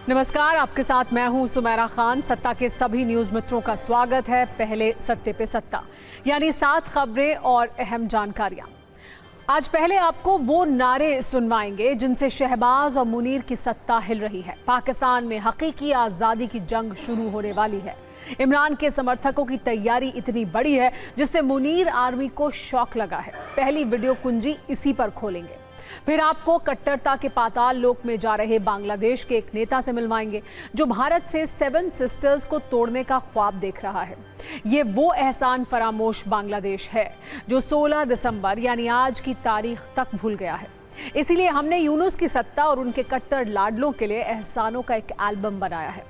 नमस्कार, आपके साथ मैं हूं सुमेरा खान। सत्ता के सभी न्यूज मित्रों का स्वागत है। पहले सत्ते पे सत्ता, यानी 7 खबरें और अहम जानकारियां। आज पहले आपको वो नारे सुनवाएंगे जिनसे शहबाज और मुनीर की सत्ता हिल रही है। पाकिस्तान में हकीकी आजादी की जंग शुरू होने वाली है। इमरान के समर्थकों की तैयारी इतनी बड़ी है जिससे मुनीर आर्मी को शौक लगा है। पहली वीडियो कुंजी इसी पर खोलेंगे। फिर आपको कट्टरता के पाताल लोक में जा रहे बांग्लादेश के एक नेता से मिलवाएंगे जो भारत से 7 सिस्टर्स को तोड़ने का ख्वाब देख रहा है। ये वो एहसान फरामोश बांग्लादेश है जो 16 दिसंबर यानी आज की तारीख तक भूल गया है। इसीलिए हमने यूनुस की सत्ता और उनके कट्टर लाडलों के लिए एहसानों का एक एल्बम बनाया है।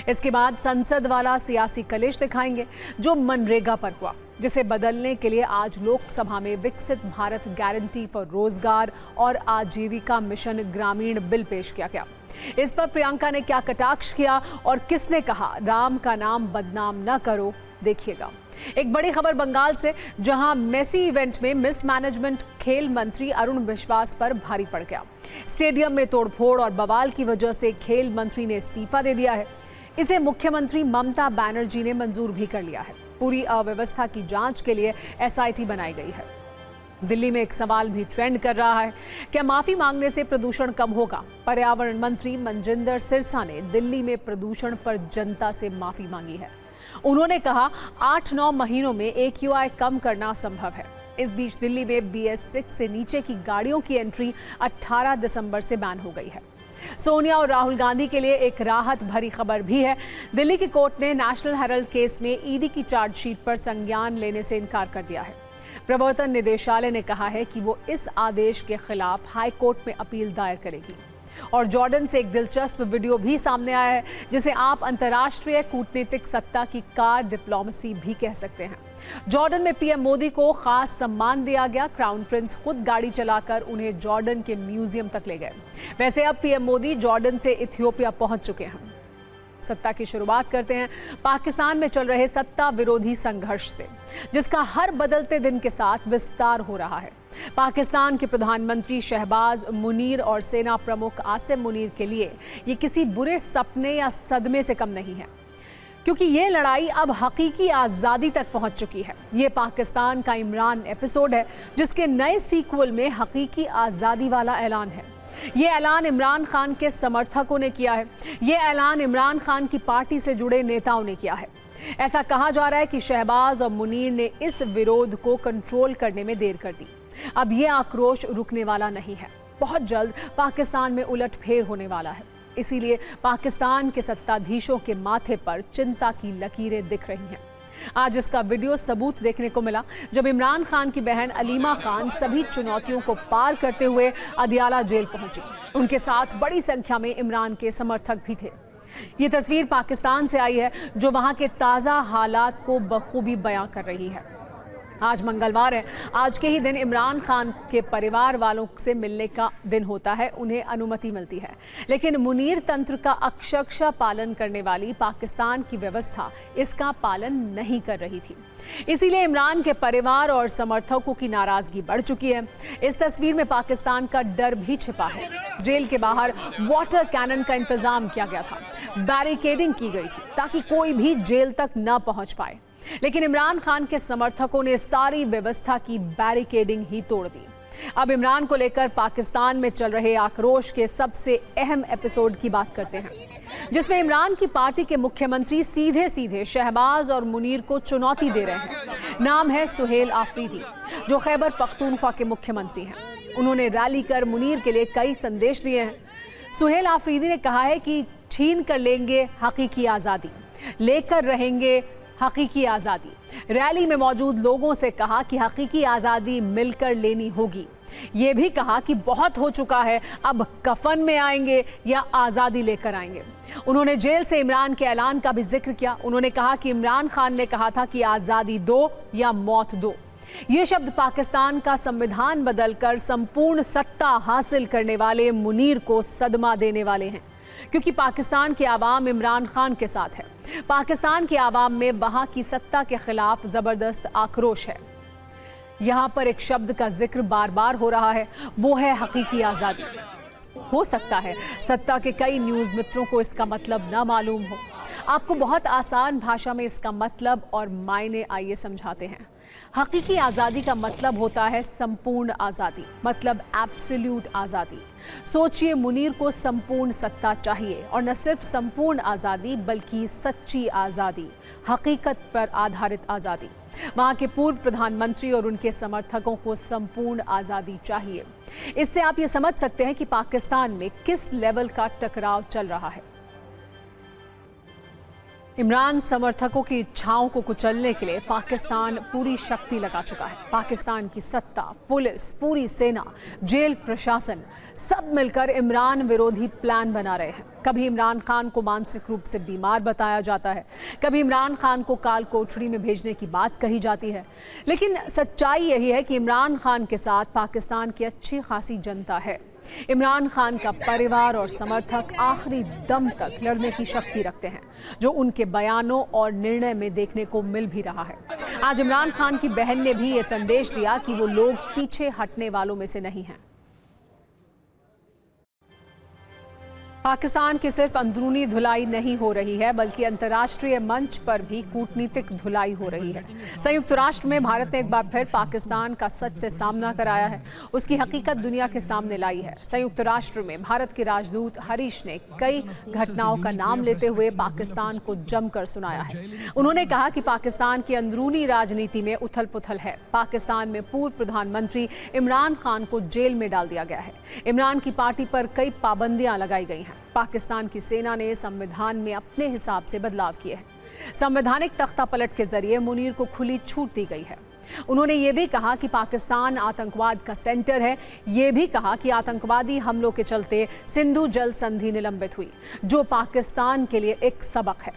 इसके बाद संसद वाला सियासी कलेश दिखाएंगे जो मनरेगा पर हुआ, जिसे बदलने के लिए आज लोकसभा में विकसित भारत गारंटी फॉर रोजगार और आजीविका मिशन ग्रामीण बिल पेश किया गया। इस पर प्रियंका ने क्या कटाक्ष किया और किसने कहा राम का नाम बदनाम न करो, देखिएगा। एक बड़ी खबर बंगाल से, जहां मेसी इवेंट में मिसमैनेजमेंट खेल मंत्री अरुण विश्वास पर भारी पड़ गया। स्टेडियम में तोड़फोड़ और बवाल की वजह से खेल मंत्री ने इस्तीफा दे दिया है। इसे मुख्यमंत्री ममता बनर्जी ने मंजूर भी कर लिया है। पूरी अव्यवस्था की जांच के लिए एसआईटी बनाई गई है। दिल्ली में एक सवाल भी ट्रेंड कर रहा है, क्या माफी मांगने से प्रदूषण कम होगा? पर्यावरण मंत्री मनजिंदर सिरसा ने दिल्ली में प्रदूषण पर जनता से माफी मांगी है। उन्होंने कहा 8-9 महीनों में AQI कम करना संभव है। इस बीच दिल्ली में BS6 से नीचे की गाड़ियों की एंट्री 18 दिसंबर से बैन हो गई है। सोनिया और राहुल गांधी के लिए एक राहत भरी खबर भी है। दिल्ली की कोर्ट ने नेशनल हेराल्ड केस में ईडी की चार्जशीट पर संज्ञान लेने से इनकार कर दिया है। प्रवर्तन निदेशालय ने कहा है कि वो इस आदेश के खिलाफ हाई कोर्ट में अपील दायर करेगी। और जॉर्डन से एक दिलचस्प वीडियो भी सामने आया है जिसे आप अंतर्राष्ट्रीय कूटनीतिक सत्ता की कार डिप्लोमेसी भी कह सकते हैं। जॉर्डन में पीएम मोदी को खास सम्मान दिया गया। क्राउन प्रिंस खुद गाड़ी चलाकर उन्हें जॉर्डन के म्यूजियम तक ले गए। वैसे अब पीएम मोदी जॉर्डन से इथियोपिया पहुंच चुके हैं। सत्ता की शुरुआत करते हैं पाकिस्तान में चल रहे सत्ता विरोधी संघर्ष से, जिसका हर बदलते दिन के साथ विस्तार हो रहा है। पाकिस्तान के प्रधानमंत्री शहबाज, मुनीर और सेना प्रमुख आसिम मुनीर के लिए ये किसी बुरे सपने या सदमे से कम नहीं है, क्योंकि ये लड़ाई अब हकीकी आज़ादी तक पहुंच चुकी है। ये पाकिस्तान का इमरान एपिसोड है, जिसके नए सीक्वल में हकीकी आज़ादी वाला ऐलान है। ये ऐलान इमरान खान के समर्थकों ने किया है। ये ऐलान इमरान खान की पार्टी से जुड़े नेताओं ने किया है। ऐसा कहा जा रहा है कि शहबाज और मुनीर ने इस विरोध को कंट्रोल करने में देर कर दी। अब ये आक्रोश रुकने वाला नहीं है। बहुत जल्द पाकिस्तान में उलटफेर होने वाला है। इसीलिए पाकिस्तान के सत्ताधीशों के माथे पर चिंता की लकीरें दिख रही हैं। आज इसका वीडियो सबूत देखने को मिला जब इमरान खान की बहन अलीमा खान सभी चुनौतियों को पार करते हुए अदियाला जेल पहुंची। उनके साथ बड़ी संख्या में इमरान के समर्थक भी थे। ये तस्वीर पाकिस्तान से आई है जो वहां के ताज़ा हालात को बखूबी बयां कर रही है। आज मंगलवार है। आज के ही दिन इमरान खान के परिवार वालों से मिलने का दिन होता है, उन्हें अनुमति मिलती है। लेकिन मुनीर तंत्र का अक्षरशः पालन करने वाली पाकिस्तान की व्यवस्था इसका पालन नहीं कर रही थी। इसीलिए इमरान के परिवार और समर्थकों की नाराजगी बढ़ चुकी है। इस तस्वीर में पाकिस्तान का डर भी छिपा है। जेल के बाहर वाटर कैनन का इंतजाम किया गया था, बैरिकेडिंग की गई थी ताकि कोई भी जेल तक न पहुंच पाए। लेकिन इमरान खान के समर्थकों ने सारी व्यवस्था की बैरिकेडिंग ही तोड़ दी। अब इमरान को लेकर पाकिस्तान में चल रहे आक्रोश के सबसे अहम एपिसोड की बात करते हैं, जिसमें इमरान की पार्टी के मुख्यमंत्री सीधे सीधे शहबाज और मुनीर को चुनौती दे रहे हैं। नाम है सुहेल आफरीदी, जो खैबर पख्तूनख्वा के मुख्यमंत्री हैं। उन्होंने रैली कर मुनीर के लिए कई संदेश दिए हैं। सुहेल आफरीदी ने कहा है कि छीन कर लेंगे हकीकी आज़ादी, लेकर रहेंगे हकीकी आज़ादी। रैली में मौजूद लोगों से कहा कि हकीकी आज़ादी मिलकर लेनी होगी। ये भी कहा कि बहुत हो चुका है, अब कफन में आएंगे या आज़ादी लेकर आएंगे। उन्होंने जेल से इमरान के ऐलान का भी जिक्र किया। उन्होंने कहा कि इमरान खान ने कहा था कि आज़ादी दो या मौत दो। ये शब्द पाकिस्तान का संविधान बदलकर संपूर्ण सत्ता हासिल करने वाले मुनीर को सदमा देने वाले हैं, क्योंकि पाकिस्तान के आवाम इमरान खान के साथ है। पाकिस्तान के आवाम में वहां की सत्ता के खिलाफ जबरदस्त आक्रोश है। यहाँ पर एक शब्द का जिक्र बार बार हो रहा है, वो है हकीकी आज़ादी। हो सकता है सत्ता के कई न्यूज़ मित्रों को इसका मतलब न मालूम हो। आपको बहुत आसान भाषा में इसका मतलब और मायने आइए समझाते हैं। हकीकी आज़ादी का मतलब होता है संपूर्ण आज़ादी, मतलब एब्सोल्यूट आज़ादी। सोचिए, मुनीर को संपूर्ण सत्ता चाहिए, और न सिर्फ संपूर्ण आज़ादी बल्कि सच्ची आज़ादी, हकीकत पर आधारित आज़ादी। वहाँ के पूर्व प्रधानमंत्री और उनके समर्थकों को संपूर्ण आज़ादी चाहिए। इससे आप ये समझ सकते हैं कि पाकिस्तान में किस लेवल का टकराव चल रहा है। इमरान समर्थकों की इच्छाओं को कुचलने के लिए पाकिस्तान पूरी शक्ति लगा चुका है। पाकिस्तान की सत्ता, पुलिस, पूरी सेना, जेल प्रशासन सब मिलकर इमरान विरोधी प्लान बना रहे हैं। कभी इमरान खान को मानसिक रूप से बीमार बताया जाता है, कभी इमरान खान को काल कोठरी में भेजने की बात कही जाती है। लेकिन सच्चाई यही है कि इमरान खान के साथ पाकिस्तान की अच्छी खासी जनता है। इमरान खान का परिवार और समर्थक आखिरी दम तक लड़ने की शक्ति रखते हैं, जो उनके बयानों और निर्णय में देखने को मिल भी रहा है। आज इमरान खान की बहन ने भी ये संदेश दिया कि वो लोग पीछे हटने वालों में से नहीं हैं। पाकिस्तान की सिर्फ अंदरूनी धुलाई नहीं हो रही है, बल्कि अंतर्राष्ट्रीय मंच पर भी कूटनीतिक धुलाई हो रही है। संयुक्त राष्ट्र में भारत ने एक बार फिर पाकिस्तान का सच से सामना कराया है, उसकी हकीकत दुनिया के सामने लाई है। संयुक्त राष्ट्र में भारत के राजदूत हरीश ने कई घटनाओं का नाम लेते हुए पाकिस्तान को जमकर सुनाया है। उन्होंने कहा कि पाकिस्तान की अंदरूनी राजनीति में उथल पुथल है। पाकिस्तान में पूर्व प्रधानमंत्री इमरान खान को जेल में डाल दिया गया है। इमरान की पार्टी पर कई पाबंदियां लगाई गई हैं। पाकिस्तान की सेना ने संविधान में अपने हिसाब से बदलाव किए हैं। संवैधानिक तख्तापलट के जरिए मुनीर को खुली छूट दी गई है। उन्होंने ये भी कहा कि पाकिस्तान आतंकवाद का सेंटर है। ये भी कहा कि आतंकवादी हमलों के चलते सिंधु जल संधि निलंबित हुई, जो पाकिस्तान के लिए एक सबक है।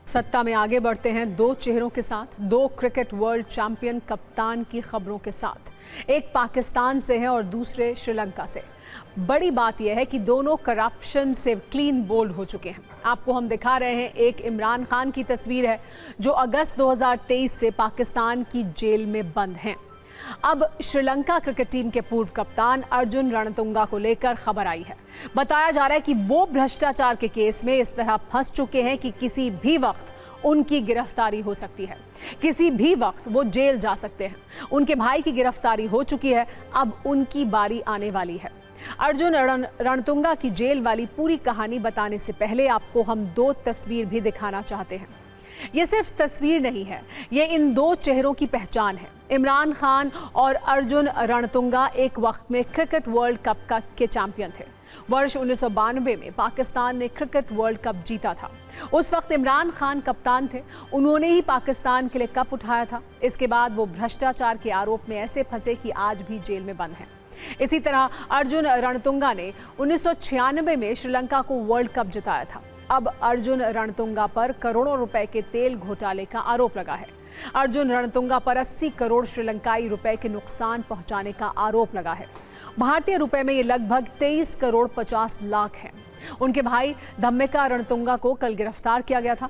सत्ता में आगे बढ़ते हैं दो चेहरों के साथ, दो क्रिकेट वर्ल्ड चैंपियन कप्तान की खबरों के साथ। एक पाकिस्तान से है और दूसरे श्रीलंका से। बड़ी बात यह है कि दोनों करप्शन से क्लीन बोल्ड हो चुके हैं। आपको हम दिखा रहे हैं, एक इमरान खान की तस्वीर है जो अगस्त 2023 से पाकिस्तान की जेल में बंद हैं। अब श्रीलंका क्रिकेट टीम के पूर्व कप्तान अर्जुन रणतुंगा को लेकर खबर आई है। बताया जा रहा है कि वो भ्रष्टाचार के केस में इस तरह फंस चुके हैं कि किसी भी वक्त उनकी गिरफ्तारी हो सकती है, किसी भी वक्त वो जेल जा सकते हैं। उनके भाई की गिरफ्तारी हो चुकी है, अब उनकी बारी आने वाली है। अर्जुन रणतुंगा की जेल वाली पूरी कहानी बताने से पहले आपको हम दो तस्वीर भी दिखाना चाहते हैं। ये सिर्फ तस्वीर नहीं है, ये इन दो चेहरों की पहचान है। इमरान खान और अर्जुन रणतुंगा एक वक्त में क्रिकेट वर्ल्ड कप के चैंपियन थे। वर्ष 1992 में पाकिस्तान ने क्रिकेट वर्ल्ड कप जीता था। उस वक्त इमरान खान कप्तान थे, उन्होंने ही पाकिस्तान के लिए कप उठाया था। इसके बाद वो भ्रष्टाचार के आरोप में ऐसे फंसे कि आज भी जेल में बंद हैं। इसी तरह अर्जुन रणतुंगा ने 1996 में श्रीलंका को वर्ल्ड कप जिताया था। अब अर्जुन रणतुंगा पर करोड़ों रुपए के तेल घोटाले का आरोप लगा है। अर्जुन रणतुंगा पर 80 करोड़ श्रीलंकाई रुपए के नुकसान पहुंचाने का आरोप लगा है। भारतीय रुपए में ये लगभग 23 करोड़ 50 लाख है। उनके भाई धम्मेका रणतुंगा को कल गिरफ्तार किया गया था।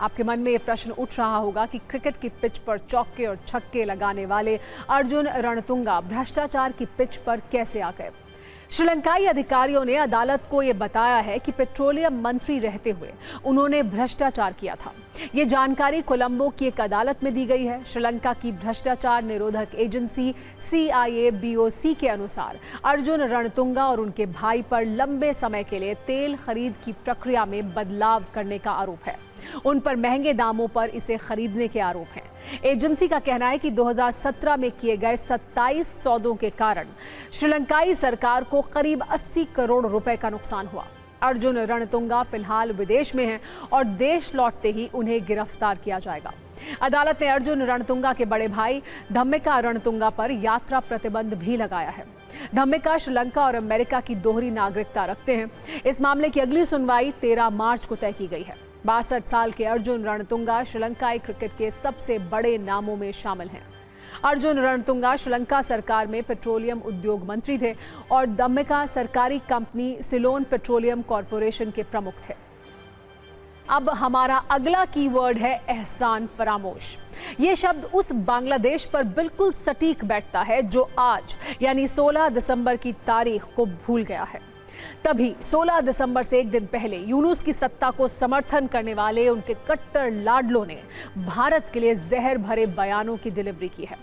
आपके मन में ये प्रश्न उठ रहा होगा कि क्रिकेट की पिच पर चौके और छक्के लगाने वाले अर्जुन रणतुंगा भ्रष्टाचार की पिच पर कैसे आ गए। श्रीलंकाई अधिकारियों ने अदालत को यह बताया है कि पेट्रोलियम मंत्री रहते हुए उन्होंने भ्रष्टाचार किया था। ये जानकारी कोलंबो की एक अदालत में दी गई है। श्रीलंका की भ्रष्टाचार निरोधक एजेंसी CIABOC के अनुसार अर्जुन रणतुंगा और उनके भाई पर लंबे समय के लिए तेल खरीद की प्रक्रिया में बदलाव करने का आरोप है। उन पर महंगे दामों पर इसे खरीदने के आरोप हैं। एजेंसी का कहना है कि 2017 में किए गए 27 सौदों के कारण श्रीलंकाई सरकार को करीब 80 करोड़ रुपए का नुकसान हुआ। अर्जुन रणतुंगा फिलहाल विदेश में हैं और देश लौटते ही उन्हें गिरफ्तार किया जाएगा। अदालत ने अर्जुन रणतुंगा के बड़े भाई धम्मेका रणतुंगा पर यात्रा प्रतिबंध भी लगाया है। धम्मेका श्रीलंका और अमेरिका की दोहरी नागरिकता रखते हैं। इस मामले की अगली सुनवाई 13 मार्च को तय की गई है। 62 साल के अर्जुन रणतुंगा श्रीलंकाई क्रिकेट के सबसे बड़े नामों में शामिल हैं। अर्जुन रणतुंगा श्रीलंका सरकार में पेट्रोलियम उद्योग मंत्री थे और धम्मेका सरकारी कंपनी सिलोन पेट्रोलियम कॉरपोरेशन के प्रमुख थे। अब हमारा अगला कीवर्ड है एहसान फरामोश। ये शब्द उस बांग्लादेश पर बिल्कुल सटीक बैठता है जो आज यानी 16 दिसंबर की तारीख को भूल गया है। तभी 16 दिसंबर से एक दिन पहले यूनुस की सत्ता को समर्थन करने वाले उनके कट्टर लाडलों ने भारत के लिए जहर भरे बयानों की डिलीवरी की है,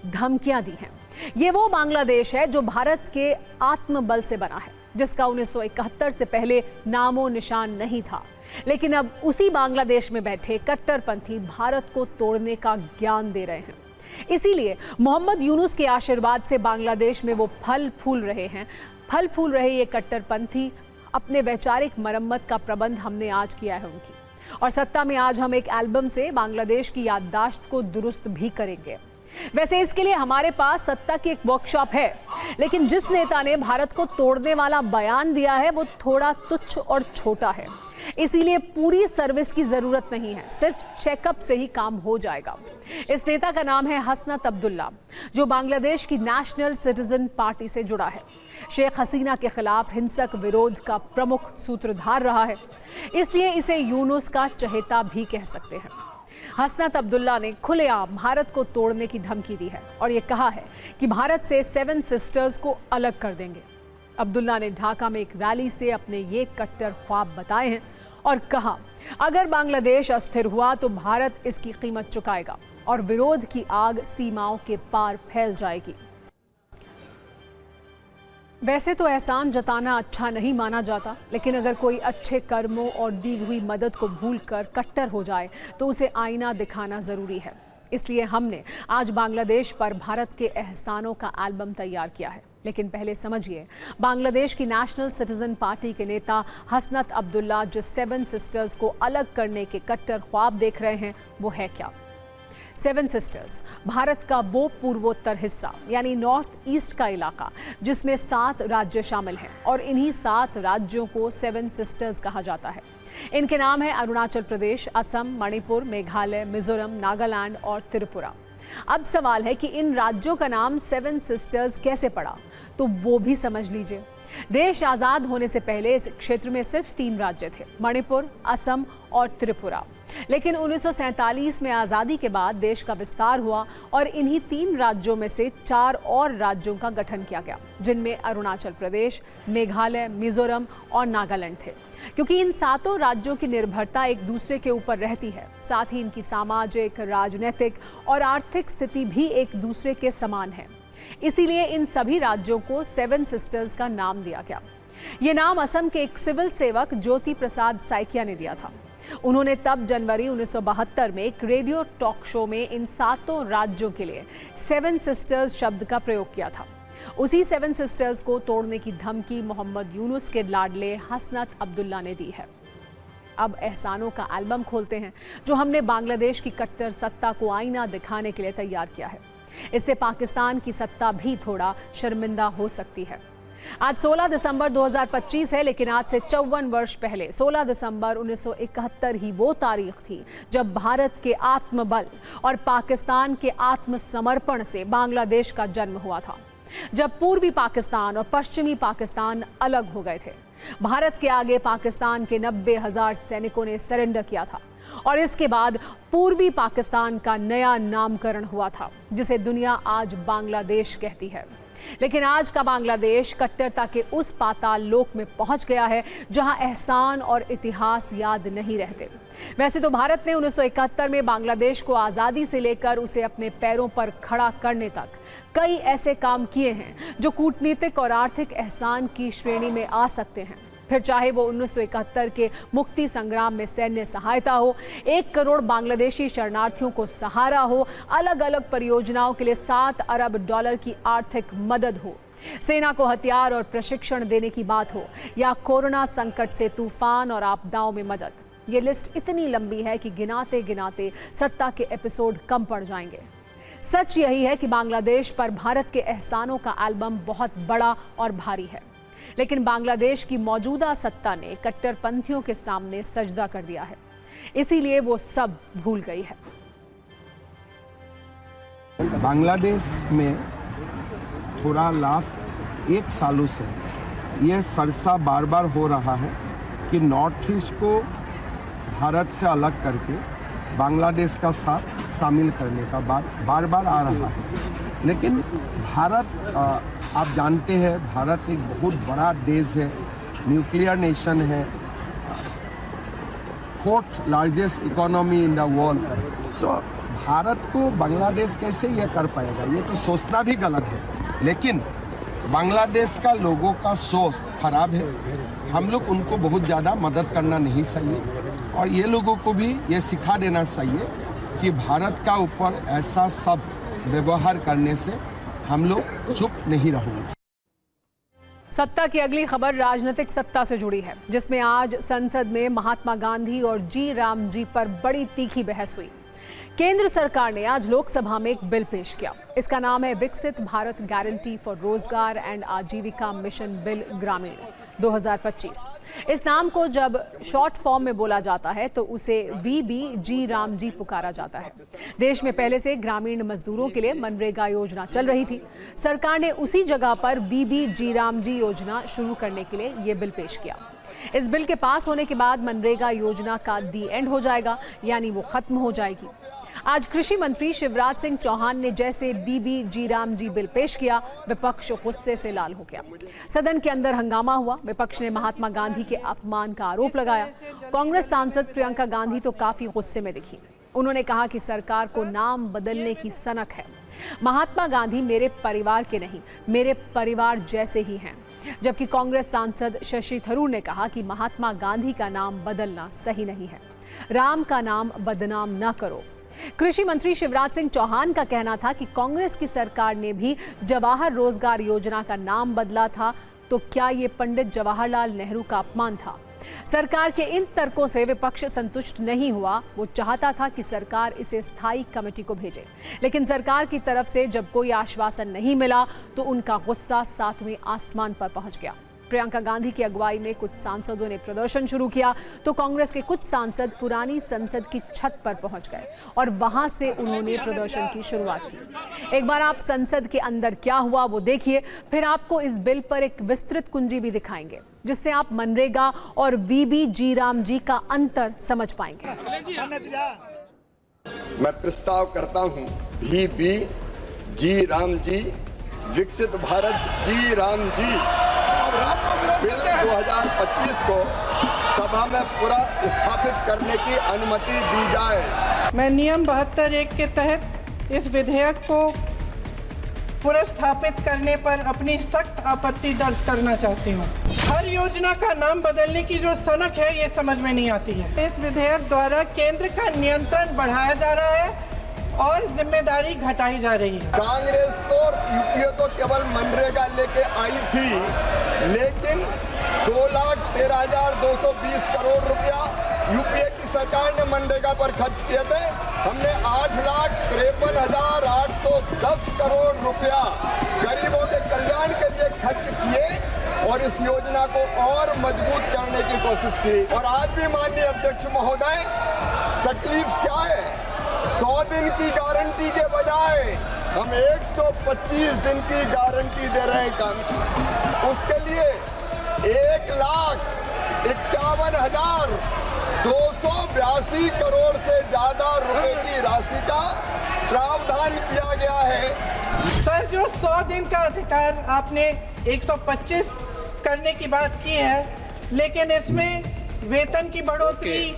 धमकियां दी हैं। ये वो बांग्लादेश है जो भारत के आत्मबल से बना है, जिसका 1971 से पहले नामो निशान नहीं था। लेकिन अब उसी बांग्लादेश में बैठे कट्टरपंथी भारत को तोड़ने का ज्ञान दे रहे हैं। इसीलिए मोहम्मद यूनुस के आशीर्वाद से बांग्लादेश में वो फल फूल रहे ये कट्टरपंथी अपने वैचारिक मरम्मत का प्रबंध हमने आज किया है उनकी। और सत्ता में आज हम एक एल्बम से बांग्लादेश की याददाश्त को दुरुस्त भी करेंगे। वैसे इसके लिए हमारे पास सत्ता की एक वर्कशॉप है, लेकिन जिस नेता ने भारत को तोड़ने वाला बयान दिया है वो थोड़ा तुच्छ और छोटा है। इसीलिए पूरी सर्विस की जरूरत नहीं है, सिर्फ चेकअप से ही काम हो जाएगा। इस नेता का नाम है हसनत अब्दुल्ला, जो बांग्लादेश की नेशनल सिटीजन पार्टी से जुड़ा है। शेख हसीना के खिलाफ हिंसक विरोध का प्रमुख सूत्रधार रहा है, इसलिए इसे यूनुस का चहेता भी कह सकते हैं। हसनत अब्दुल्ला ने खुलेआम भारत को तोड़ने की धमकी दी है और ये कहा है कि भारत से 7 सिस्टर्स को अलग कर देंगे। अब्दुल्ला ने ढाका में एक रैली से अपने ये कट्टर ख्वाब बताए हैं और कहा, अगर बांग्लादेश अस्थिर हुआ तो भारत इसकी कीमत चुकाएगा और विरोध की आग सीमाओं के पार फैल जाएगी। वैसे तो एहसान जताना अच्छा नहीं माना जाता, लेकिन अगर कोई अच्छे कर्मों और दी हुई मदद को भूलकर कट्टर हो जाए तो उसे आईना दिखाना जरूरी है। इसलिए हमने आज बांग्लादेश पर भारत के एहसानों का एल्बम तैयार किया है। लेकिन पहले समझिए, बांग्लादेश की नेशनल सिटीजन पार्टी के नेता हसनत अब्दुल्ला जो 7 सिस्टर्स को अलग करने के कट्टर ख्वाब देख रहे हैं वो है क्या। 7 सिस्टर्स भारत का वो पूर्वोत्तर हिस्सा यानी नॉर्थ ईस्ट का इलाका जिसमें 7 राज्य शामिल हैं और इन्हीं 7 राज्यों को 7 सिस्टर्स कहा जाता है। इनके नाम है अरुणाचल प्रदेश, असम, मणिपुर, मेघालय, मिजोरम, नागालैंड और त्रिपुरा। अब सवाल है कि इन राज्यों का नाम 7 सिस्टर्स कैसे पड़ा, तो वो भी समझ लीजिए। देश आजाद होने से पहले इस क्षेत्र में सिर्फ 3 राज्य थे, मणिपुर, असम और त्रिपुरा। लेकिन 1947 में आज़ादी के बाद देश का विस्तार हुआ और इन्हीं 3 राज्यों में से 4 और राज्यों का गठन किया गया, जिनमें अरुणाचल प्रदेश, मेघालय, मिजोरम और नागालैंड थे। क्योंकि इन 7 राज्यों की निर्भरता एक दूसरे के ऊपर रहती है, साथ ही इनकी सामाजिक, राजनीतिक और आर्थिक स्थिति भी एक दूसरे के समान है। इसीलिए इन सभी राज्यों को 7 सिस्टर्स का नाम दिया गया। ये नाम असम के एक सिविल सेवक ज्योति प्रसाद साइकिया ने दिया था। उन्होंने तब जनवरी 1972 में एक रेडियो टॉक शो में इन 7 राज्यों के लिए 7 सिस्टर्स शब्द का प्रयोग किया था। उसी 7 सिस्टर्स को तोड़ने की धमकी मोहम्मद यूनुस के लाडले हसनत अब्दुल्ला ने दी है। अब एहसानों का एल्बम खोलते हैं जो हमने बांग्लादेश की कट्टर सत्ता को आईना दिखाने के लिए तैयार किया है। इससे पाकिस्तान की सत्ता भी थोड़ा शर्मिंदा हो सकती है। आज 16 दिसंबर 2025 है, लेकिन आज से 54 वर्ष पहले 16 दिसंबर 1971 ही वो तारीख थी जब भारत के आत्मबल और पाकिस्तान के आत्मसमर्पण से बांग्लादेश का जन्म हुआ था। जब पूर्वी पाकिस्तान और पश्चिमी पाकिस्तान अलग हो गए थे, भारत के आगे पाकिस्तान के 90,000 सैनिकों ने सरेंडर किया था और इसके बाद पूर्वी पाकिस्तान का नया नामकरण हुआ था, जिसे दुनिया आज बांग्लादेश कहती है। लेकिन आज का बांग्लादेश कट्टरता के उस पाताल लोक में पहुंच गया है जहां एहसान और इतिहास याद नहीं रहते। वैसे तो भारत ने 1971 में बांग्लादेश को आज़ादी से लेकर उसे अपने पैरों पर खड़ा करने तक कई ऐसे काम किए हैं जो कूटनीतिक और आर्थिक एहसान की श्रेणी में आ सकते हैं। फिर चाहे वो 1971 के मुक्ति संग्राम में सैन्य सहायता हो, 1 करोड़ बांग्लादेशी शरणार्थियों को सहारा हो, अलग अलग परियोजनाओं के लिए $7 अरब की आर्थिक मदद हो, सेना को हथियार और प्रशिक्षण देने की बात हो, या कोरोना संकट से तूफान और आपदाओं में मदद। ये लिस्ट इतनी लंबी है कि गिनाते गिनाते सत्ता के एपिसोड कम पड़ जाएंगे। सच यही है कि बांग्लादेश पर भारत के एहसानों का एल्बम बहुत बड़ा और भारी है, लेकिन बांग्लादेश की मौजूदा सत्ता ने कट्टरपंथियों के सामने सजदा कर दिया है, इसीलिए वो सब भूल गई है। बांग्लादेश में थोड़ा लास्ट 1 सालों से यह सरसा बार बार हो रहा है कि नॉर्थ ईस्ट को भारत से अलग करके बांग्लादेश का साथ शामिल करने का बात बार बार आ रहा है। लेकिन भारत आप जानते हैं भारत एक बहुत बड़ा देश है, न्यूक्लियर नेशन है, 4th largest economy in the world. So Bharat को बांग्लादेश कैसे ये कर पाएगा, ये तो सोचना भी गलत है। लेकिन बांग्लादेश का लोगों का सोच खराब है, हम लोग उनको बहुत ज़्यादा मदद करना नहीं चाहिए और ये लोगों को भी ये सिखा देना चाहिए कि भारत का ऊपर ऐसा सब व्यवहार करने से हम लोग चुप नहीं रहेंगे। सत्ता की अगली खबर राजनीतिक सत्ता से जुड़ी है, जिसमें आज संसद में महात्मा गांधी और जी राम जी पर बड़ी तीखी बहस हुई। केंद्र सरकार ने आज लोकसभा में एक बिल पेश किया। इसका नाम है विकसित भारत गारंटी फॉर रोजगार एंड आजीविका मिशन बिल ग्रामीण 2025। इस नाम को जब शॉर्ट फॉर्म में बोला जाता है तो उसे जी राम जी पुकारा जाता है। देश में पहले से ग्रामीण मजदूरों के लिए मनरेगा योजना चल रही थी। सरकार ने उसी जगह पर जी राम जी योजना शुरू करने के लिए ये बिल पेश किया। इस बिल के पास होने के बाद मनरेगा योजना का दी एंड हो जाएगा, यानी वो खत्म हो जाएगी। आज कृषि मंत्री शिवराज सिंह चौहान ने जैसे जी राम जी बिल पेश किया, विपक्ष गुस्से से लाल हो गया। सदन के अंदर हंगामा हुआ। विपक्ष ने महात्मा गांधी के अपमान का आरोप लगाया। कांग्रेस सांसद प्रियंका गांधी तो काफी गुस्से में दिखी। उन्होंने कहा कि सरकार को नाम बदलने की सनक है। महात्मा गांधी मेरे परिवार के नहीं, मेरे परिवार जैसे ही हैं। जबकि कांग्रेस सांसद शशि थरूर ने कहा कि महात्मा गांधी का नाम बदलना सही नहीं है, राम का नाम बदनाम न करो। कृषि मंत्री शिवराज सिंह चौहान का कहना था कि कांग्रेस की सरकार ने भी जवाहर रोजगार योजना का नाम बदला था, तो क्या ये पंडित जवाहरलाल नेहरू का अपमान था? सरकार के इन तर्कों से विपक्ष संतुष्ट नहीं हुआ। वो चाहता था कि सरकार इसे स्थायी कमेटी को भेजे, लेकिन सरकार की तरफ से जब कोई आश्वासन नहीं मिला तो उनका गुस्सा 7वें आसमान पर पहुंच गया। प्रियंका गांधी की अगुवाई में कुछ सांसदों ने प्रदर्शन शुरू किया तो कांग्रेस के कुछ सांसद पुरानी संसद की छत पर पहुंच गए और वहां से उन्होंने प्रदर्शन की शुरुआत की। एक बार आप संसद के अंदर क्या हुआ वो देखिए, फिर आपको इस बिल पर एक विस्तृत कुंजी भी दिखाएंगे, जिससे आप मनरेगा और जी राम जी का अंतर समझ पाएंगे। मैं प्रस्ताव करता हूं जी राम जी विकसित भारत जी राम जी बिल 2025 को सभा में पूरा स्थापित करने की अनुमति दी जाए। मैं नियम 72(1) के तहत इस विधेयक को पुनर्स्थापित करने पर अपनी सख्त आपत्ति दर्ज करना चाहती हूँ। हर योजना का नाम बदलने की जो सनक है ये समझ में नहीं आती है। इस विधेयक द्वारा केंद्र का नियंत्रण बढ़ाया जा रहा है और जिम्मेदारी घटाई जा रही है। कांग्रेस तो यूपीए तो केवल मनरेगा लेके आई थी, लेकिन 2,13,220 करोड़ रुपया यूपीए की सरकार ने मनरेगा पर खर्च किए थे। हमने 8,53,810 करोड़ रुपया गरीबों के कल्याण के लिए खर्च किए और इस योजना को और मजबूत करने की कोशिश की। और आज भी माननीय अध्यक्ष महोदय, तकलीफ क्या है? 100 दिन की गारंटी के बजाय हम 125 दिन की गारंटी दे रहे हैं काम की। उसके लिए 1,51,282 करोड़ से ज्यादा रुपए की राशि का प्रावधान किया गया है। सर, जो 100 दिन का अधिकार आपने 125 करने की बात की है, लेकिन इसमें वेतन की बढ़ोतरी,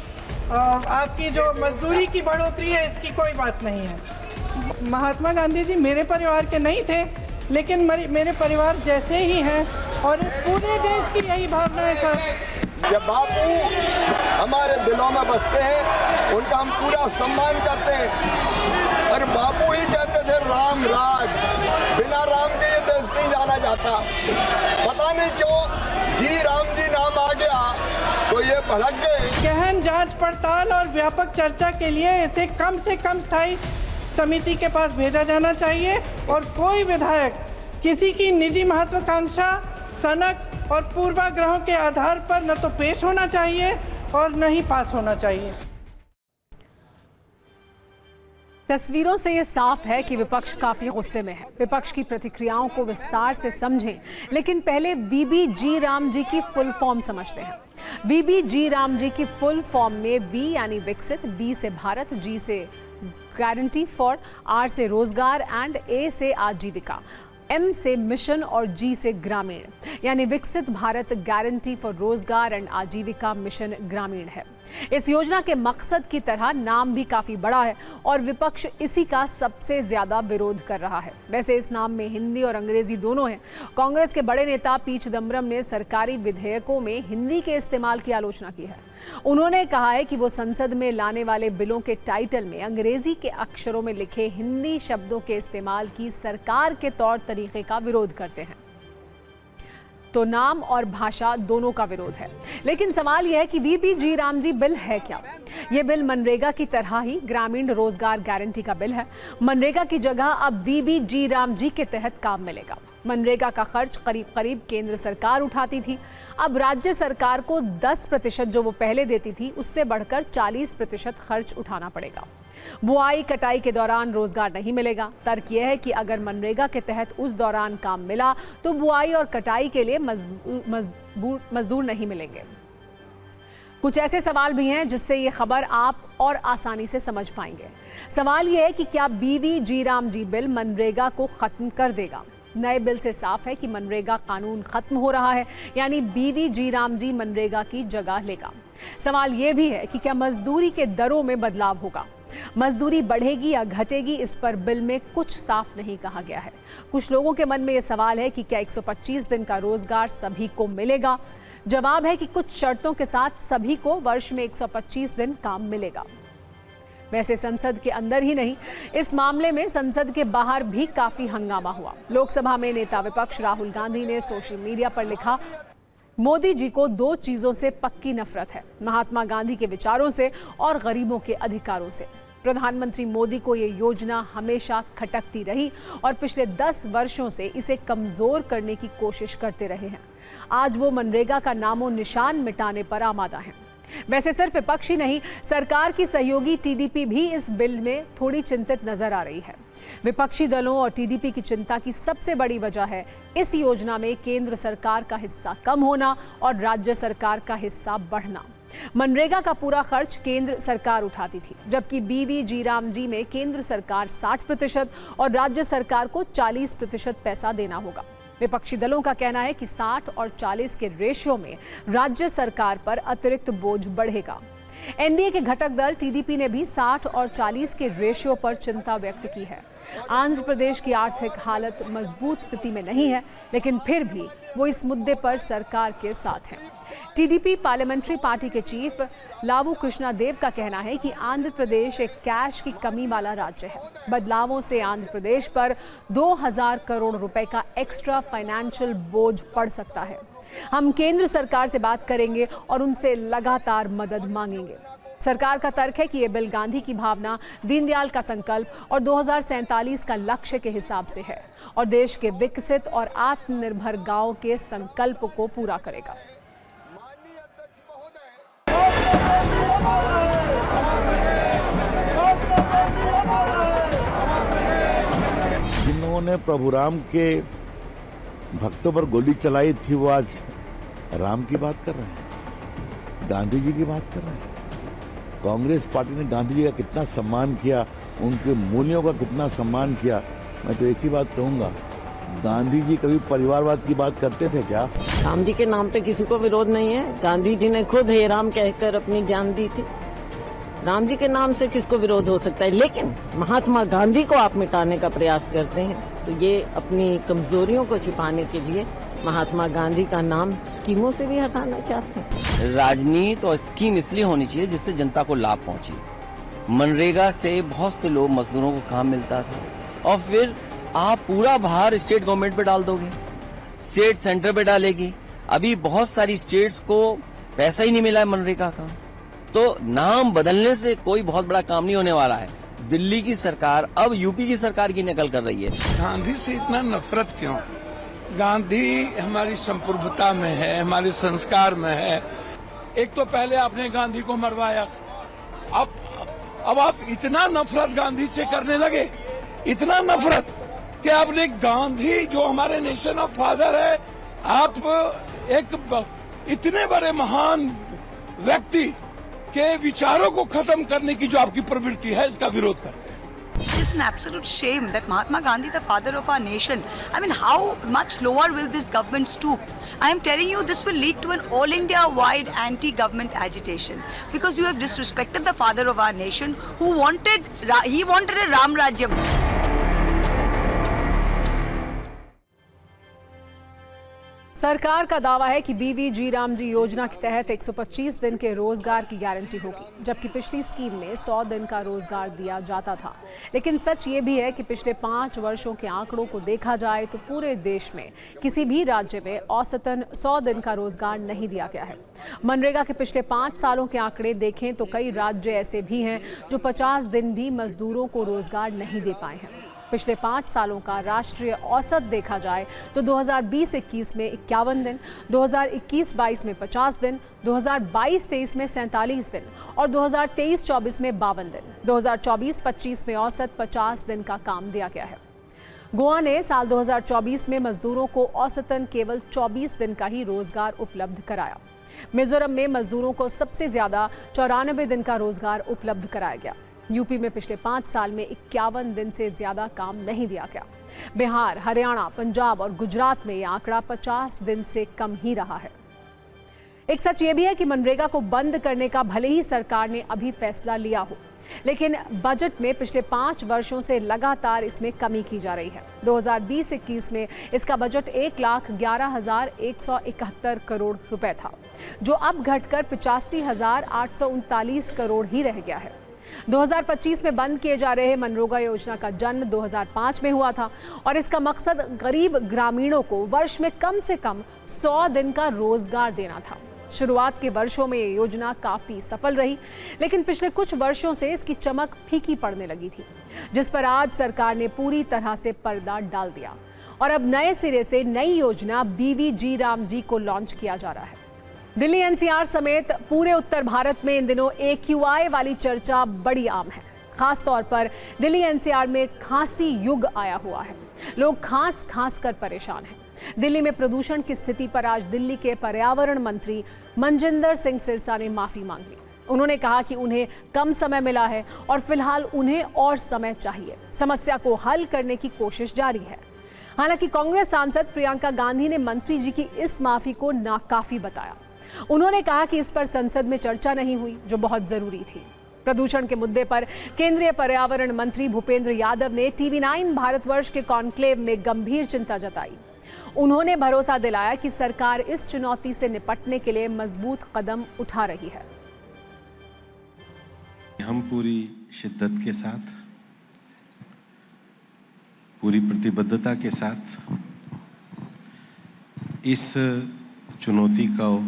आपकी जो मजदूरी की बढ़ोतरी है, इसकी कोई बात नहीं है। महात्मा गांधी जी मेरे परिवार के नहीं थे, लेकिन मेरे परिवार जैसे ही हैं और इस पूरे देश की यही भावना है सर। जब बापू हमारे दिलों में बसते हैं, उनका हम पूरा सम्मान करते हैं। और बापू ही कहते थे राम राज, बिना राम के ये देश नहीं जाना जाता। पता नहीं क्यों जी राम जी नाम आ गया तो ये भड़क गए। गहन जांच पड़ताल और व्यापक चर्चा के लिए इसे कम से कम स्थायी समिति के पास भेजा जाना चाहिए और कोई विधायक किसी की निजी महत्वाकांक्षा, सनक और पूर्वाग्रहों के आधार पर न तो पेश होना चाहिए और न ही पास होना चाहिए। तस्वीरों से ये साफ है कि विपक्ष काफी गुस्से में है। विपक्ष की प्रतिक्रियाओं को विस्तार से समझें, लेकिन पहले जी राम जी की फुल फॉर्म समझते हैं। VBG राम जी की फुल फॉर्म में V यानी विकसित, B से भारत, G से गारंटी फॉर, R से रोजगार एंड A से आजीविका, M से मिशन और G से ग्रामीण यानी विकसित भारत गारंटी फॉर रोजगार एंड आजीविका मिशन ग्रामीण है। इस योजना के मकसद की तरह नाम भी काफी बड़ा है और विपक्ष इसी का सबसे ज्यादा विरोध कर रहा है। वैसे इस नाम में हिंदी और अंग्रेजी दोनों हैं। कांग्रेस के बड़े नेता पी चिदम्बरम ने सरकारी विधेयकों में हिंदी के इस्तेमाल की आलोचना की है। उन्होंने कहा है कि वो संसद में लाने वाले बिलों के टाइटल में अंग्रेजी के अक्षरों में लिखे हिंदी शब्दों के इस्तेमाल की सरकार के तौर तरीके का विरोध करते हैं। तो नाम और भाषा दोनों का विरोध है। लेकिन सवाल यह है कि VBG राम जी बिल है क्या? ये बिल मनरेगा की तरह ही ग्रामीण रोजगार गारंटी का बिल है। मनरेगा की जगह अब VBG राम जी के तहत काम मिलेगा। मनरेगा का खर्च करीब करीब केंद्र सरकार उठाती थी। अब राज्य सरकार को 10% जो वो पहले देती थी उससे बढ़कर 40% खर्च उठाना पड़ेगा। बुआई कटाई के दौरान रोजगार नहीं मिलेगा। तर्क यह है कि अगर मनरेगा के तहत उस दौरान काम मिला तो बुआई और कटाई के लिए मजदूर नहीं मिलेंगे। कुछ ऐसे सवाल भी हैं जिससे ये खबर आप और आसानी से समझ पाएंगे। सवाल यह है कि क्या VBG राम जी बिल मनरेगा को खत्म कर देगा? नए बिल से साफ है कि मनरेगा कानून खत्म हो रहा है, यानी VBG राम जी मनरेगा की जगह लेगा। सवाल यह भी है कि क्या मजदूरी के दरों में बदलाव होगा? मजदूरी बढ़ेगी या घटेगी, इस पर बिल में कुछ साफ नहीं कहा गया है। कुछ लोगों के मन में यह सवाल है कि क्या 125 दिन का रोजगार सभी को मिलेगा? जवाब है कि कुछ शर्तों के साथ सभी को वर्ष में 125 दिन काम मिलेगा। वैसे संसद के अंदर ही नहीं, इस मामले में संसद के बाहर भी काफी हंगामा हुआ। लोकसभा में नेता विपक्ष राहुल गांधी ने सोशल मीडिया पर लिखा, मोदी जी को 2 चीजों से पक्की नफरत है, महात्मा गांधी के विचारों से और गरीबों के अधिकारों से। प्रधानमंत्री मोदी को ये योजना हमेशा खटकती रही और पिछले 10 वर्षों से इसे कमजोर करने की कोशिश करते रहे हैं। आज वो मनरेगा का नामो निशान मिटाने पर आमादा हैं। वैसे सिर्फ विपक्ष ही नहीं, सरकार की सहयोगी TDP भी इस बिल में थोड़ी चिंतित नजर आ रही है। विपक्षी दलों और TDP की चिंता की सबसे बड़ी वजह है इस योजना में केंद्र सरकार का हिस्सा कम होना और राज्य सरकार का हिस्सा बढ़ना। मनरेगा का पूरा खर्च केंद्र सरकार उठाती थी, जबकि VBG राम जी में केंद्र सरकार 60% और राज्य सरकार को 40% पैसा देना होगा। विपक्षी दलों का कहना है कि 60 और 40 के रेशियो में राज्य सरकार पर अतिरिक्त बोझ बढ़ेगा। NDA के घटक दल TDP ने भी 60 और 40 के रेशियो पर चिंता व्यक्त की है। आंध्र प्रदेश की आर्थिक हालत मजबूत स्थिति में नहीं है, लेकिन फिर भी वो इस मुद्दे पर सरकार के साथ हैं। TDP पार्लियामेंट्री पार्टी के चीफ लावू कृष्णा देव का कहना है कि आंध्र प्रदेश एक कैश की कमी वाला राज्य है। बदलावों से आंध्र प्रदेश पर 2000 करोड़ रुपए का एक्स्ट्रा फाइनेंशियल बोझ पड़ सकता है। हम केंद्र सरकार से बात करेंगे और उनसे लगातार मदद मांगेंगे। सरकार का तर्क है कि यह बिल गांधी की भावना, दीनदयाल का संकल्प और 2047 का लक्ष्य के हिसाब से है और देश के विकसित और आत्मनिर्भर गांव के संकल्प को पूरा करेगा। जिन्होंने प्रभु राम के भक्तों पर गोली चलाई थी वो आज राम की बात कर रहे हैं, गांधी जी की बात कर रहे हैं। कांग्रेस पार्टी ने गांधी जी का कितना सम्मान किया, उनके मूल्यों का कितना सम्मान किया। मैं तो एक ही बात कहूंगा, गांधी जी कभी परिवारवाद की बात करते थे क्या? राम जी के नाम पे किसी को विरोध नहीं है। गांधी जी ने खुद हे राम कहकर अपनी जान दी थी। राम जी के नाम से किसको विरोध हो सकता है? लेकिन महात्मा गांधी को आप मिटाने का प्रयास करते हैं, तो ये अपनी कमजोरियों को छिपाने के लिए महात्मा गांधी का नाम स्कीमों से भी हटाना चाहते हैं। राजनीति और स्कीम इसलिए होनी चाहिए जिससे जनता को लाभ पहुंचे। मनरेगा से बहुत से लोग, मजदूरों को काम मिलता था और फिर आप पूरा भार स्टेट गवर्नमेंट पे डाल दोगे, स्टेट सेंटर पे डालेगी। अभी बहुत सारी स्टेट्स को पैसा ही नहीं मिला है मनरेगा का, तो नाम बदलने से कोई बहुत बड़ा काम नहीं होने वाला है। दिल्ली की सरकार अब यूपी की सरकार की नकल कर रही है। गांधी से इतना नफरत क्यों? गांधी हमारी संप्रभुता में है, हमारे संस्कार में है। एक तो पहले आपने गांधी को मरवाया, अब आप इतना नफरत गांधी से करने लगे, इतना नफरत कि आपने गांधी जो हमारे नेशन ऑफ फादर है, आप एक इतने बड़े महान व्यक्ति के विचारों को खत्म करने की जो आपकी प्रवृत्ति है, इसका विरोध करते हैं। It's an absolute shame that Mahatma Gandhi, the father of our nation, I mean, how much lower will this government stoop? I am telling you, this will lead to an all India-wide anti-government agitation, because you have disrespected the father of our nation, who wanted a Ram Rajyam. सरकार का दावा है कि BVG Ramji योजना के तहत 125 दिन के रोजगार की गारंटी होगी, जबकि पिछली स्कीम में 100 दिन का रोजगार दिया जाता था। लेकिन सच ये भी है कि पिछले 5 वर्षों के आंकड़ों को देखा जाए तो पूरे देश में किसी भी राज्य में औसतन 100 दिन का रोजगार नहीं दिया गया है। मनरेगा के पिछले 5 सालों के आंकड़े देखें तो कई राज्य ऐसे भी हैं जो 50 दिन भी मजदूरों को रोजगार नहीं दे पाए हैं। पिछले 5 सालों का राष्ट्रीय औसत देखा जाए तो 2020-21 में 51 दिन, 2021-22 में 50 दिन, 2022-23 में 47 दिन और 2023-24 में 52 दिन। 2024-25 में औसत 50 दिन का काम दिया गया है। गोवा ने साल 2024 में मजदूरों को औसतन केवल 24 दिन का ही रोजगार उपलब्ध कराया। मिजोरम में मजदूरों को सबसे ज्यादा 94 दिन का रोजगार उपलब्ध कराया गया। यूपी में पिछले 5 साल में 51 दिन से ज्यादा काम नहीं दिया गया। बिहार, हरियाणा, पंजाब और गुजरात में यह आंकड़ा 50 दिन से कम ही रहा है। एक सच ये भी है कि मनरेगा को बंद करने का भले ही सरकार ने अभी फैसला लिया हो, लेकिन बजट में पिछले 5 वर्षों से लगातार इसमें कमी की जा रही है। 2020-21 में इसका बजट 1,11,171 करोड़ रुपए था, जो अब घटकर 85,839 करोड़ ही रह गया है। 2025 में बंद किए जा रहे मनरेगा योजना का जन्म 2005 में हुआ था और इसका मकसद गरीब ग्रामीणों को वर्ष में कम से कम 100 दिन का रोजगार देना था। शुरुआत के वर्षों में ये योजना काफी सफल रही, लेकिन पिछले कुछ वर्षों से इसकी चमक फीकी पड़ने लगी थी, जिस पर आज सरकार ने पूरी तरह से पर्दा डाल दिया और अब नए सिरे से नई योजना बीवीजी रामजी को लॉन्च किया जा रहा है। दिल्ली एनसीआर समेत पूरे उत्तर भारत में इन दिनों AQI वाली चर्चा बड़ी आम है। खास तौर पर दिल्ली एनसीआर में खांसी युग आया हुआ है। लोग खांस कर परेशान हैं। दिल्ली में प्रदूषण की स्थिति पर आज दिल्ली के पर्यावरण मंत्री मनजिंदर सिंह सिरसा ने माफी मांग ली। उन्होंने कहा कि उन्हें कम समय मिला है और फिलहाल उन्हें और समय चाहिए। समस्या को हल करने की कोशिश जारी है। हालांकि कांग्रेस सांसद प्रियंका गांधी ने मंत्री जी की इस माफी को नाकाफी बताया। उन्होंने कहा कि इस पर संसद में चर्चा नहीं हुई, जो बहुत जरूरी थी। प्रदूषण के मुद्दे पर केंद्रीय पर्यावरण मंत्री भूपेंद्र यादव ने TV9 भारतवर्ष के कॉन्क्लेव में गंभीर चिंता जताई। उन्होंने भरोसा दिलाया कि सरकार इस चुनौती से निपटने के लिए मजबूत कदम उठा रही है। हम पूरी शिद्दत के साथ, पूरी प्रतिबद्धता के साथ इस चुनौती को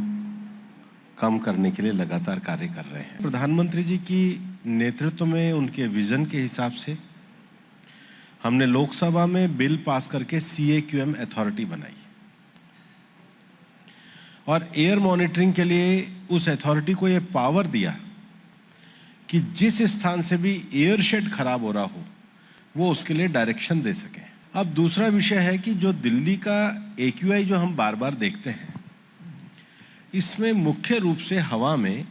कम करने के लिए लगातार कार्य कर रहे हैं। प्रधानमंत्री जी की नेतृत्व में उनके विजन के हिसाब से हमने लोकसभा में बिल पास करके CAQM अथॉरिटी बनाई और एयर मॉनिटरिंग के लिए उस अथॉरिटी को यह पावर दिया कि जिस स्थान से भी एयर शेड खराब हो रहा हो वो उसके लिए डायरेक्शन दे सके। अब दूसरा विषय है कि जो दिल्ली का AQI जो हम बार बार देखते हैं, इसमें मुख्य रूप से हवा में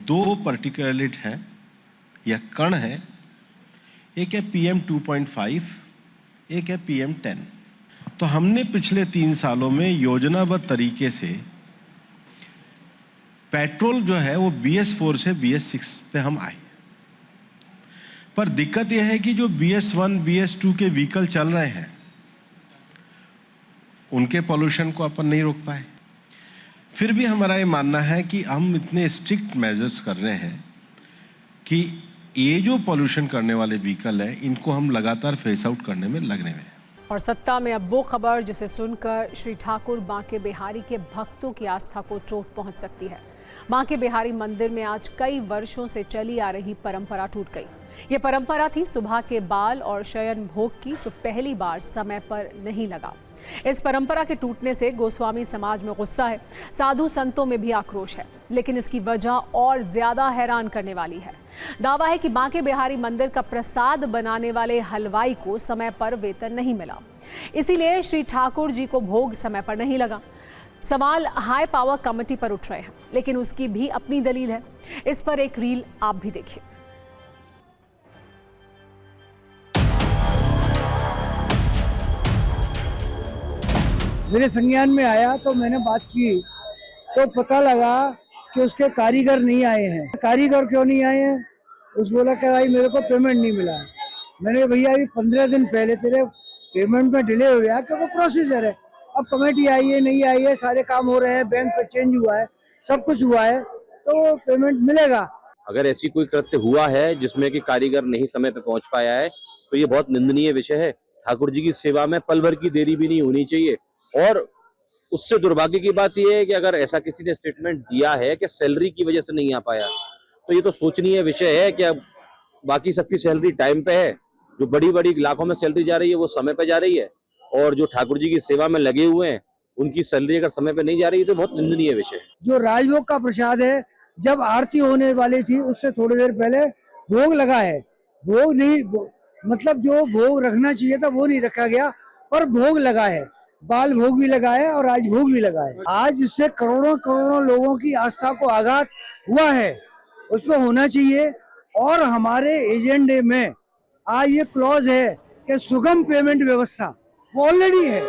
2 पार्टिकुलेट हैं या कण हैं, एक है PM2.5, एक है PM10। तो हमने पिछले 3 सालों में योजनाबद्ध तरीके से पेट्रोल जो है वो BS4 से BS6 पे हम आए, पर दिक्कत यह है कि जो BS1, BS2 के व्हीकल चल रहे हैं उनके पॉल्यूशन को अपन नहीं रोक पाए। फिर भी हमारा ये मानना है कि हम इतने स्ट्रिक्ट मेजर्स कर रहे हैं कि ये जो पॉल्यूशन करने वाले व्हीकल हैं इनको हम लगातार फेस आउट करने में लगने में। और सत्ता में अब वो खबर जिसे सुनकर श्री ठाकुर बांके बिहारी के भक्तों की आस्था को चोट पहुंच सकती है। बांके बिहारी मंदिर में आज कई वर्षों से चली आ रही परंपरा टूट गई। ये परंपरा थी सुबह के बाल और शयन भोग की, जो पहली बार समय पर नहीं लगा। इस परंपरा के टूटने से गोस्वामी समाज में गुस्सा है, साधु संतों में भी आक्रोश है, लेकिन इसकी वजह और ज्यादा हैरान करने वाली है। दावा है कि बांके बिहारी मंदिर का प्रसाद बनाने वाले हलवाई को समय पर वेतन नहीं मिला, इसीलिए श्री ठाकुर जी को भोग समय पर नहीं लगा। सवाल हाई पावर कमेटी पर उठ रहे हैं, लेकिन उसकी भी अपनी दलील है। इस पर एक रील आप भी देखिए। मेरे संज्ञान में आया तो मैंने बात की तो पता लगा कि उसके कारीगर नहीं आए हैं। कारीगर क्यों नहीं आए हैं? उस बोला कि भाई मेरे को पेमेंट नहीं मिला है। मैंने भैया अभी 15 दिन पहले तेरे पेमेंट में डिले हो गया क्योंकि प्रोसीजर है। अब कमेटी आई है नहीं आई है, सारे काम हो रहे हैं, बैंक पे चेंज हुआ है, सब कुछ हुआ है, तो पेमेंट मिलेगा। अगर ऐसी कोई कृत्य हुआ है जिसमें कि कारीगर नहीं समय पे पहुंच पाया है तो ये बहुत निंदनीय विषय है। ठाकुर जी की सेवा में पल भर की देरी भी नहीं होनी चाहिए। और उससे दुर्भाग्य की बात यह है कि अगर ऐसा किसी ने स्टेटमेंट दिया है कि सैलरी की वजह से नहीं आ पाया, तो ये तो सोचनीय विषय है कि अब बाकी सबकी सैलरी टाइम पे है, जो बड़ी बड़ी लाखों में सैलरी जा रही है वो समय पे जा रही है, और जो ठाकुर जी की सेवा में लगे हुए हैं उनकी सैलरी अगर समय पे नहीं जा रही है तो बहुत निंदनीय विषय है। जो राजभोग का प्रसाद है, जब आरती होने वाली थी उससे थोड़ी देर पहले भोग लगा है। भोग नहीं मतलब जो भोग रखना चाहिए था वो नहीं रखा गया, पर भोग लगा है। बाल भोग भी लगा है और राजभोग भी लगा है। आज इससे करोड़ों करोड़ों लोगों की आस्था को आघात हुआ है, उस पर होना चाहिए। और हमारे एजेंडे में आज ये क्लॉज है कि सुगम पेमेंट व्यवस्था वो ऑलरेडी है।